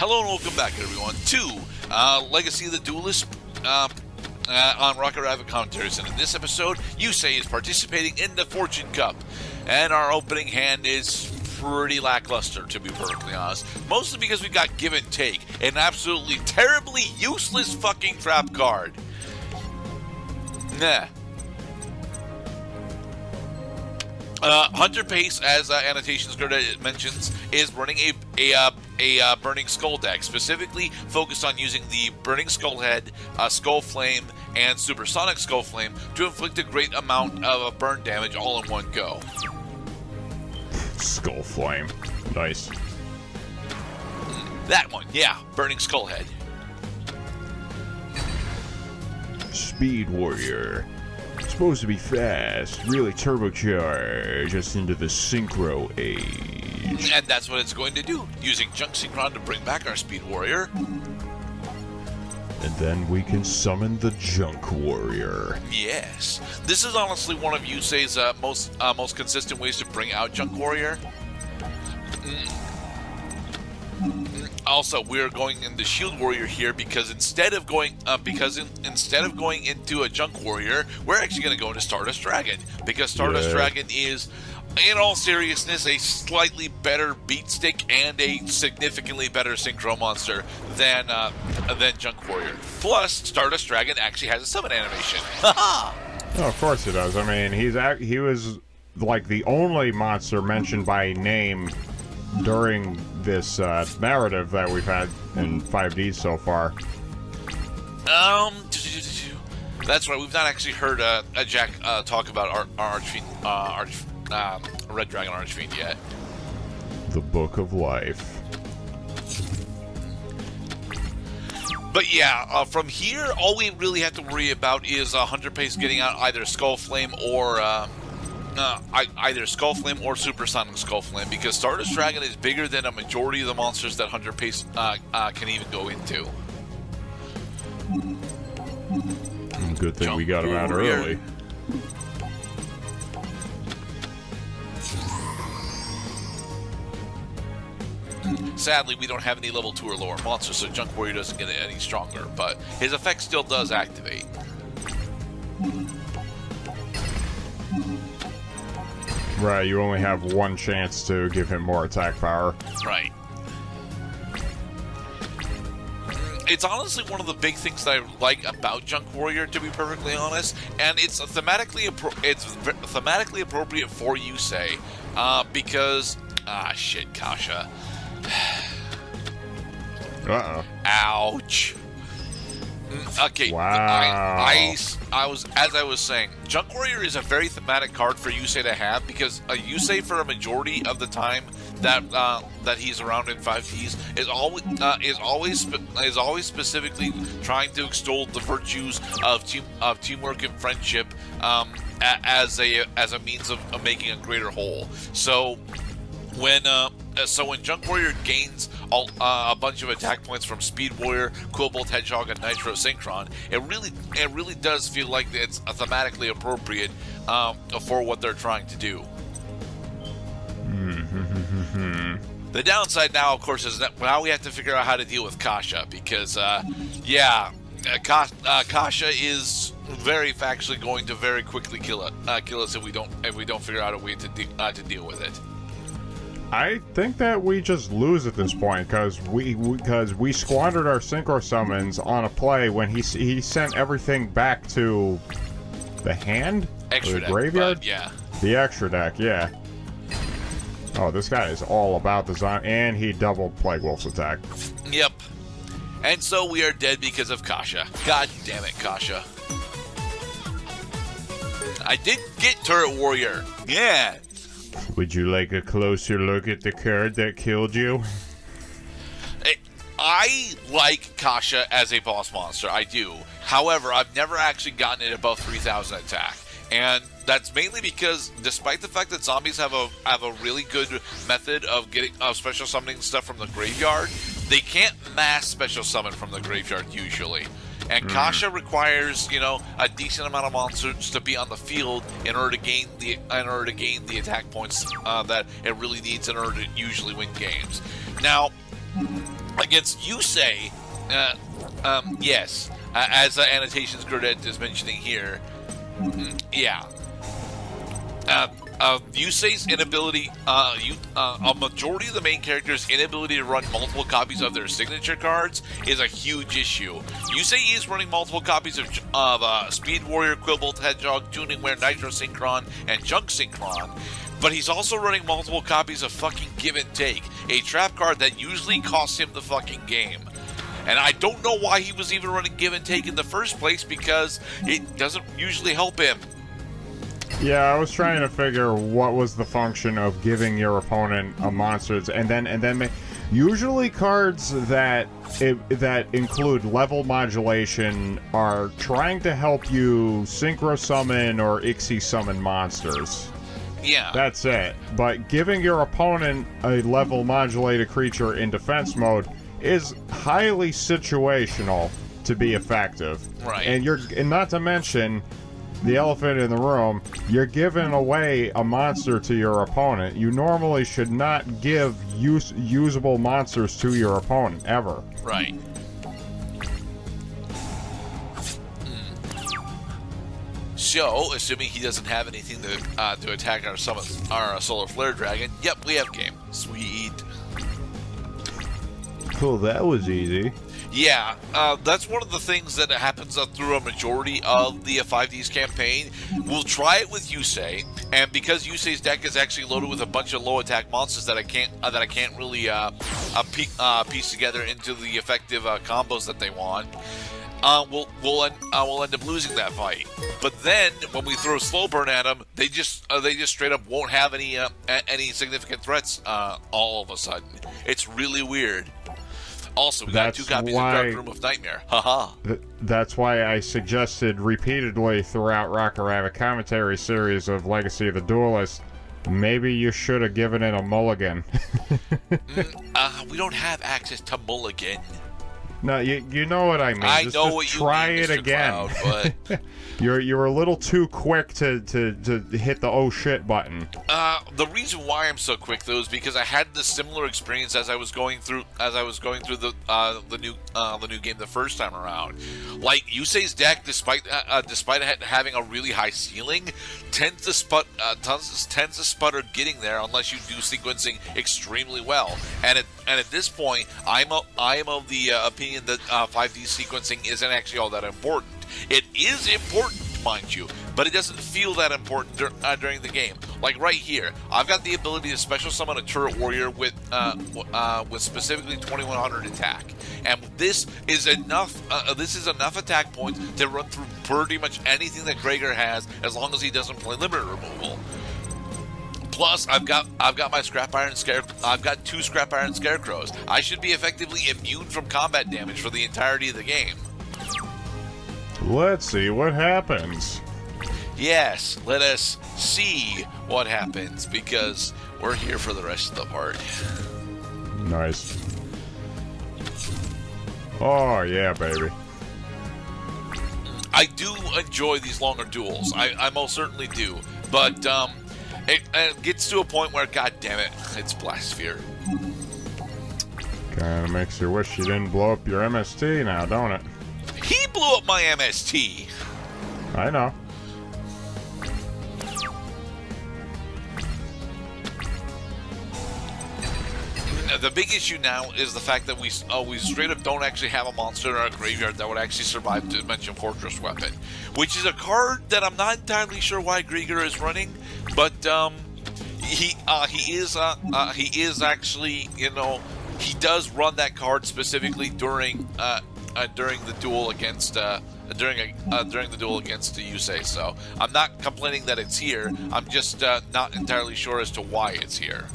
Hello and welcome back, everyone, to Legacy of the Duelist on Rocket Rabbit Commentaries. And in this episode, Yusei is participating in the Fortune Cup. And our opening hand is pretty lackluster, to be perfectly honest. Mostly because we got Give and Take, an absolutely terribly useless fucking trap card. Nah. Hunter Pace, as Annotations Grid mentions, is running a Burning Skull deck, specifically focused on using the Burning Skull Head, Skull Flame, and Supersonic Skull Flame to inflict a great amount of burn damage all in one go. Skull Flame. Nice. That one, yeah. Burning Skull Head. Speed Warrior. Supposed to be fast, really turbocharge us into the Synchro age. And that's what it's going to do, using Junk Synchron to bring back our Speed Warrior. And then we can summon the Junk Warrior. Yes. This is honestly one of Yusei's most consistent ways to bring out Junk Warrior. Also, we're going into Shield Warrior here because instead of going into a Junk Warrior, we're actually going to go into Stardust Dragon, because Stardust Dragon is, in all seriousness, a slightly better beat stick and a significantly better synchro monster than Junk Warrior. Plus, Stardust Dragon actually has a summon animation. Oh, of course it does. I mean, he was like the only monster mentioned by name during this narrative that we've had in 5D so far. That's right. We've not actually heard Jack talk about Red Dragon Archfiend yet. The Book of Life. But yeah, from here, all we really have to worry about is Hunter Pace getting out either Skull Flame or Supersonic Skull Flame, because Stardust Dragon is bigger than a majority of the monsters that Hunter Pace can even go into. Good thing we got him out early. Sadly, we don't have any level 2 or lower monsters, so Junk Warrior doesn't get any stronger, but his effect still does activate. Right, you only have one chance to give him more attack power. Right. It's honestly one of the big things that I like about Junk Warrior, to be perfectly honest, and it's thematically appropriate for Yusei, because shit, Kasha. Uh-oh. Ouch. Okay. Wow. I was saying, Junk Warrior is a very thematic card for Yusei to have, because Yusei, for a majority of the time that he's around in 5Ds, is always specifically trying to extol the virtues of teamwork and friendship as a means of making a greater whole. So when Junk Warrior gains a bunch of attack points from Speed Warrior, Cobalt Hedgehog, and Nitro Synchron, it really does feel like it's thematically appropriate for what they're trying to do. The downside now, of course, is that now we have to figure out how to deal with Kasha, because Kasha is very factually going to very quickly kill us if we don't figure out a way to deal with it. I think that we just lose at this point, because we squandered our synchro summons on a play when he sent everything back to the hand, extra or the deck, graveyard. Yeah, the extra deck. Yeah. Oh, this guy is all about the zone, and he doubled Plague Wolf's attack. Yep. And so we are dead because of Kasha. God damn it, Kasha. I did get Turret Warrior. Yeah. Would you like a closer look at the card that killed you? I like Kasha as a boss monster. I do. However, I've never actually gotten it above 3,000 attack. And that's mainly because, despite the fact that zombies have a really good method of special summoning stuff from the graveyard, they can't mass special summon from the graveyard usually. And Kasha requires, a decent amount of monsters to be on the field in order to gain the attack points that it really needs in order to usually win games. Now, Against Yusei, yes, as Annotations Gradette is mentioning here, yeah. Yusei's inability, a majority of the main characters' inability to run multiple copies of their signature cards is a huge issue. Yusei is running multiple copies of Speed Warrior, Quillbolt Hedgehog, Tuning Wear, Nitro Synchron, and Junk Synchron, but he's also running multiple copies of fucking Give and Take, a trap card that usually costs him the fucking game. And I don't know why he was even running Give and Take in the first place, because it doesn't usually help him. Yeah, I was trying to figure what was the function of giving your opponent a monster, and then usually cards that include level modulation are trying to help you synchro summon or Ixie summon monsters. Yeah. That's it. But giving your opponent a level modulated creature in defense mode is highly situational to be effective. Right. And not to mention the elephant in the room, you're giving away a monster to your opponent. You normally should not give usable monsters to your opponent, ever. Right. So, assuming he doesn't have anything to attack our Solar Flare Dragon, yep, we have game. Sweet. Cool, that was easy. Yeah, that's one of the things that happens through a majority of the 5D's campaign. We'll try it with Yusei, and because Yusei's deck is actually loaded with a bunch of low attack monsters that I can't really piece together into the effective combos that they want, we'll end up losing that fight. But then when we throw slow burn at them, they just straight up won't have any significant threats all of a sudden. It's really weird. Also, we got 2 copies of Dark Room of Nightmare. Haha. That's why I suggested repeatedly throughout Rocket Rabbit Commentary series of Legacy of the Duelist, maybe you should have given it a mulligan. We don't have access to mulligan. No, you know what I mean. I just know what you try mean, it Mr. again. Cloud, but you're a little too quick to hit the oh shit button. The reason why I'm so quick though is because I had this similar experience as I was going through the new game the first time around. Like Yusei's deck, despite having a really high ceiling, tends to sputter getting there unless you do sequencing extremely well. And at this point, I am of the opinion that 5D sequencing isn't actually all that important. It is important, mind you, but it doesn't feel that important during the game. Like right here, I've got the ability to special summon a turret warrior with specifically 2100 attack, and this is enough. This is enough attack points to run through pretty much anything that Gregor has, as long as he doesn't play limit removal. Plus, I've got my Scrap Iron Scarecrow. I've got 2 Scrap Iron Scarecrows. I should be effectively immune from combat damage for the entirety of the game. Let's see what happens. Yes, let us see what happens, because we're here for the rest of the part. Nice. Oh yeah, baby. I do enjoy these longer duels. I most certainly do, but it gets to a point where, god damn it, it's Blasphere. Kinda makes you wish you didn't blow up your MST now, don't it? He blew up my MST. I know. The big issue now is the fact that we straight up don't actually have a monster in our graveyard that would actually survive Dimension Fortress Weapon, which is a card that I'm not entirely sure why Grieger is running, but he is actually, you know, he does run that card specifically during the duel against during the duel against Yusei. So I'm not complaining that it's here. I'm just not entirely sure as to why it's here.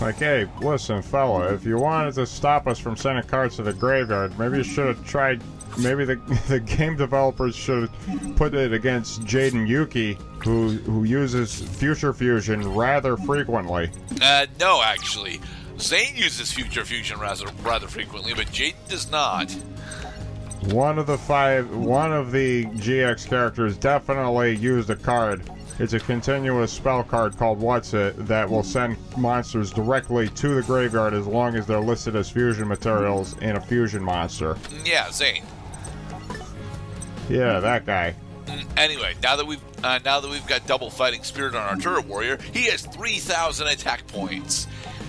Like, hey, listen, fella, if you wanted to stop us from sending cards to the graveyard, maybe you should have tried. Maybe the game developers should have put it against Jaden Yuki, who uses Future Fusion rather frequently. No, actually, Zane uses Future Fusion rather frequently, but Jaden does not. One of the GX characters definitely used a card It's a continuous spell card called What's It that will send monsters directly to the graveyard as long as they're listed as fusion materials in a fusion monster. Yeah, Zane. Yeah, that guy. Anyway, now that we've got double fighting spirit on our Turret Warrior, he has 3,000 attack points.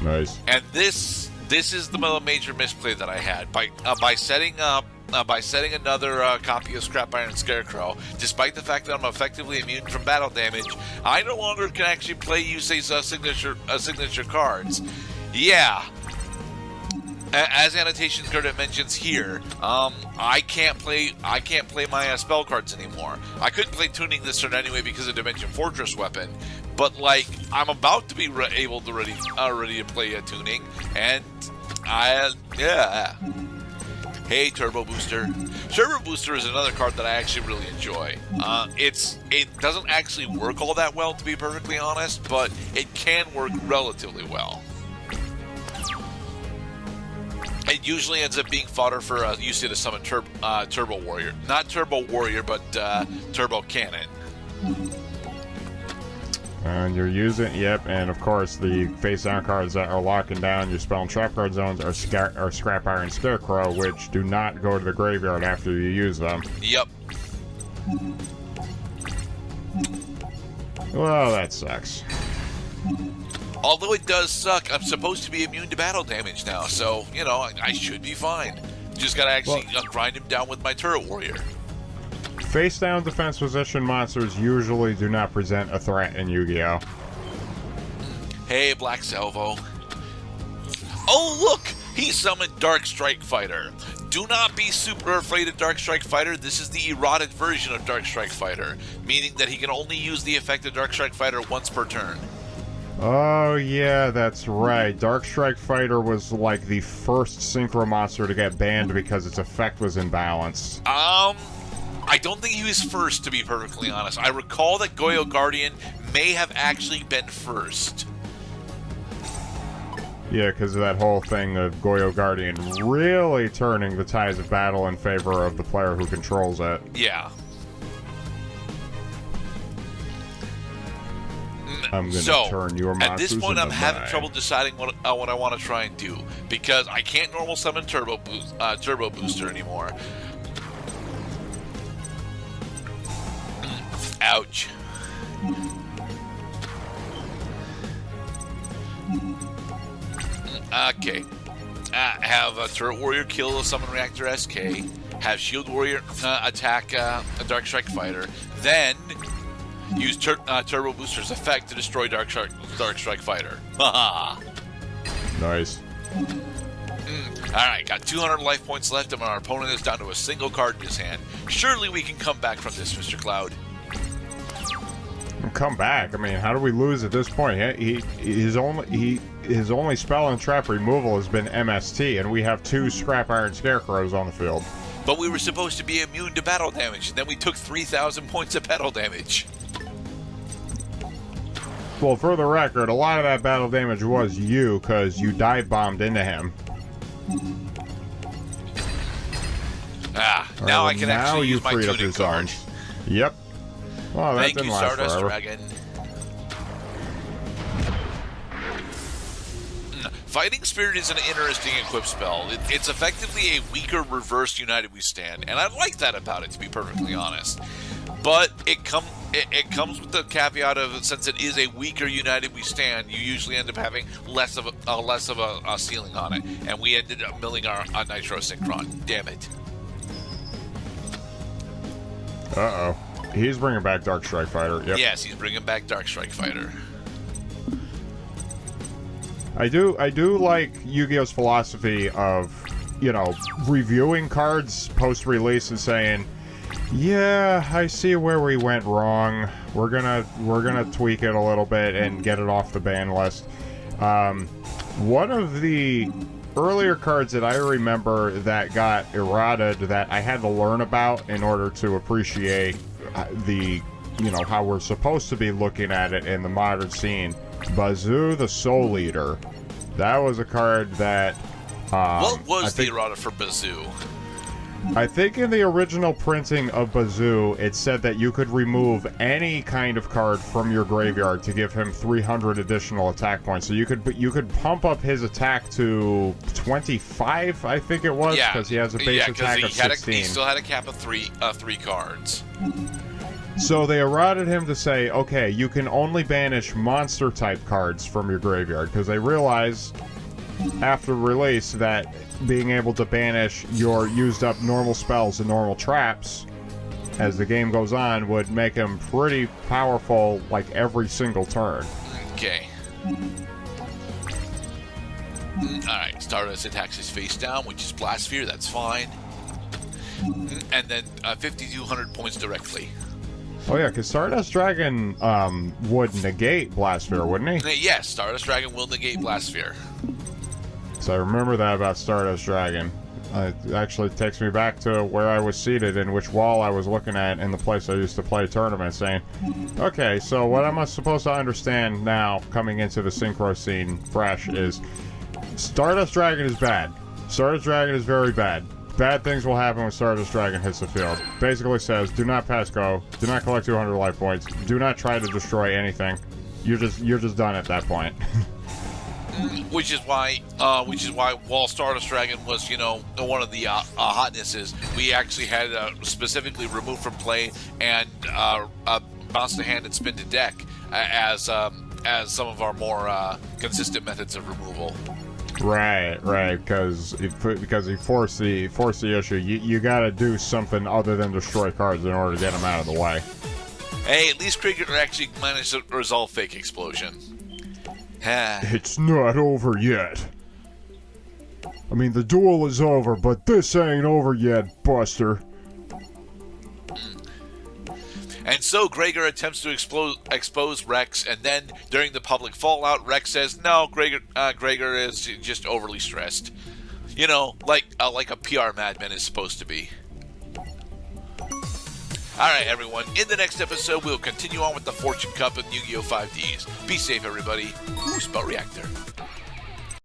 Nice. And this is the major misplay that I had by setting another copy of Scrap Iron Scarecrow. Despite the fact that I'm effectively immune from battle damage, I no longer can actually play Yusei's signature cards. Yeah. As annotation card mentions here, I can't play my spell cards anymore. I couldn't play Tuning this turn anyway because of Dimension Fortress weapon, but like I'm about to be able to ready to play a Tuning, and yeah. Hey, Turbo Booster. Turbo Booster is another card that I actually really enjoy. It doesn't actually work all that well, to be perfectly honest, but it can work relatively well. It usually ends up being fodder for Yusei to summon Turbo Warrior. Not Turbo Warrior, but Turbo Cannon. And you're using, yep, and of course the face down cards that are locking down your spell and trap card zones are Scrap Iron Scarecrow, which do not go to the graveyard after you use them. Yep. Well, that sucks. Although it does suck, I'm supposed to be immune to battle damage now, so, you know, I should be fine. Just gotta actually grind him down with my Turret Warrior. Face down defense position monsters usually do not present a threat in Yu-Gi-Oh! Hey, Black Salvo. Oh, look! He summoned Dark Strike Fighter. Do not be super afraid of Dark Strike Fighter. This is the erotic version of Dark Strike Fighter, meaning that he can only use the effect of Dark Strike Fighter once per turn. Oh, yeah, that's right. Dark Strike Fighter was like the first Synchro monster to get banned because its effect was imbalanced. I don't think he was first, to be perfectly honest. I recall that Goyo Guardian may have actually been first. Yeah, because of that whole thing of Goyo Guardian really turning the tides of battle in favor of the player who controls it. Yeah. I'm going to turn your monsters at this point, I'm having mine. trouble deciding what I want to try and do, because I can't normal summon Turbo Booster anymore. Ouch. Okay. Have a Turret Warrior kill a Summon Reactor SK. Have Shield Warrior attack a Dark Strike Fighter. Then use Turbo Booster's effect to destroy Dark Strike Fighter. Haha. Nice. Alright, got 200 life points left, and our opponent is down to a single card in his hand. Surely we can come back from this, Mr. Cloud. Come back. I mean, how do we lose at this point? His only spell and trap removal has been MST, and we have 2 Scrap Iron Scarecrows on the field. But we were supposed to be immune to battle damage, and then we took 3,000 points of battle damage. Well, for the record, a lot of that battle damage was you, because you dive bombed into him. Now I can actually use my tuning card. Yep. Well, that Thank didn't you, last Stardust forever. Dragon. Fighting Spirit is an interesting equip spell. It's effectively a weaker reverse United We Stand, and I like that about it, to be perfectly honest. But it comes with the caveat of, since it is a weaker United We Stand, you usually end up having less of a ceiling on it, and we ended up milling our Nitro Synchron. Damn it. Uh-oh. He's bringing back Dark Strike Fighter. Yep. Yes, he's bringing back Dark Strike Fighter. I do like Yu-Gi-Oh's philosophy of, you know, reviewing cards post-release and saying, yeah, I see where we went wrong. We're gonna tweak it a little bit and get it off the ban list. One of the earlier cards that I remember that got eroded that I had to learn about in order to appreciate the, you know, how we're supposed to be looking at it in the modern scene. Bazoo the Soul Eater. That was a card that what was the errata for Bazoo? I think in the original printing of Bazoo, it said that you could remove any kind of card from your graveyard to give him 300 additional attack points. So you could pump up his attack to 25, I think it was, because he has a base attack of 16. He still had a cap of three cards. So they eroded him to say, okay, you can only banish monster-type cards from your graveyard, because they realized after release that being able to banish your used-up normal spells and normal traps as the game goes on would make him pretty powerful, like, every single turn. Okay. Alright, Stardust attacks his face down, which is Blast Sphere, that's fine. And then 5,200 points directly. Oh yeah, because Stardust Dragon would negate Blast Sphere, wouldn't he? Yes, Stardust Dragon will negate Blast Sphere. So I remember that about Stardust Dragon. It actually takes me back to where I was seated and which wall I was looking at in the place I used to play tournaments, saying, okay, so what am I supposed to understand now, coming into the Synchro scene fresh, is Stardust Dragon is bad. Stardust Dragon is very bad. Bad things will happen when Stardust Dragon hits the field. Basically says, do not pass go, do not collect 200 life points, do not try to destroy anything. You're just done at that point. Which is why while Stardust Dragon was, one of the hotnesses, we actually had specifically removed from play and bounce to hand and spin to deck as some of our more consistent methods of removal. Right, because he forced the issue. You got to do something other than destroy cards in order to get them out of the way. Hey, at least Krieger actually managed to resolve Fake Explosion. It's not over yet. I mean, the duel is over, but this ain't over yet, Buster. And so Gregor attempts to expose Rex, and then during the public fallout, Rex says, "No, Gregor is just overly stressed." Like a PR madman is supposed to be. Alright, everyone. In the next episode, we'll continue on with the Fortune Cup and Yu-Gi-Oh! 5Ds. Be safe, everybody. Ooh, Spell Reactor.